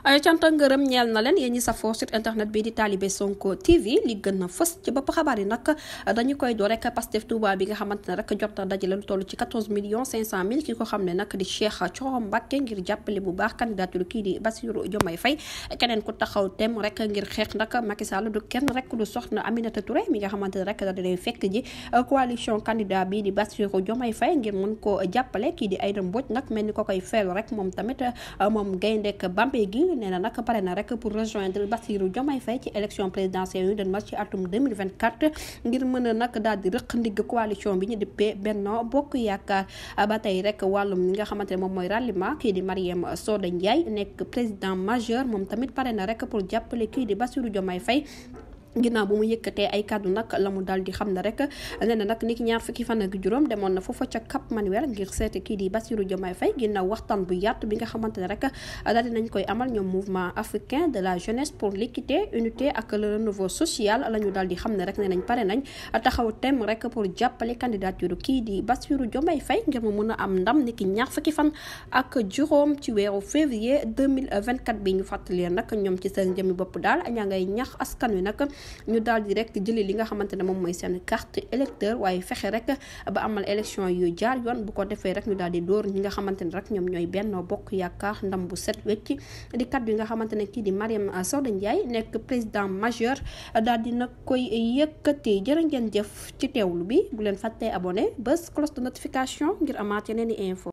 cant ak ngërëm ñeel na leen yéen ñi safoo site internet bi di Talibé Sonko TV li gën a fës ci bopp xabaar yi nag dañu koy door rek Pastef Touba bi nga xamante ne rek jot na dajale lu toll ci 14 500 000 ki ko xam ne nag di Cheikh Thioro Mbacké ngir jàppale bu baax candidature kii di Bassirou Diomaye Faye keneen ku taxaw tem rek ngir xeex nag Macky Sall du kenn rek du soxna Aminata Touré mi nga xamante ne rek da dinay fekk ji coalition candidat bi di Bassirou Diomaye Faye ngir mën koo jàppale kii di Aïda Mbodj nag mel ni ko koy feelu rek moom tamit moom gayndek Bambey gi nee na nag pare na rek pour rejoindre Bassirou Diomaye Faye ci élection présidentielle yu den ma ci atum 2024 ngir mën a nag daal di rëq ndigg coalition bi ñu dippee Benno Bokk Yaakaar ba tey rek wàllum li nga xamante ne moom mooy ralliement kii di Mariam Soda Ndiaye nekk président majeur moom tamit pare na rek pour jàppale kii di Bassirou Diomaye Faye ginnaaw bu mu yëkkatee ay kàddu nag la mu daal di xam ne rek nee na nag niki ñaar fukki fan ak juróom demoon na foofa ca Cap Manuel ngir seeti kii di Bassirou Diomaye Faye ginnaaw waxtaan bu yaatu bi nga xamante ne rek daal di nañ koy amal ñoom mouvement africain de la jeunesse pour l'équité unité ak le renouveau social la ñu daal di xam ne rek nee nañ pare nañ taxaw tem rek pour jàppale candidature kii di Bassirou Diomaye Faye ngir mu mun a am ndam niki ñaar fukki fan ak juróom ci weeru février 2024 bi ñu fàttali nag ñoom ci seen jëmmi bopp daal ñaa ngay ñax askan wi nag ñu daal di rek jëli li nga xamante ne moom mooy seen carte électeur waaye fexe rek ba amal élection yu jaar yoon bu ko defee rek ñu daal di dóor ñi nga xamante ne rek ñoom ñooy Benno Bokk Yaakaar ndam bu set wecc di kaddu yi nga xamante ne kii di Mariam Soda Ndiaye nekk président majeur daal di nag koy yëkkati. jërë ngeen jëf ci teewlu bi bu leen fàttee abonné bés cloche de notification ngir amaat yeneen i info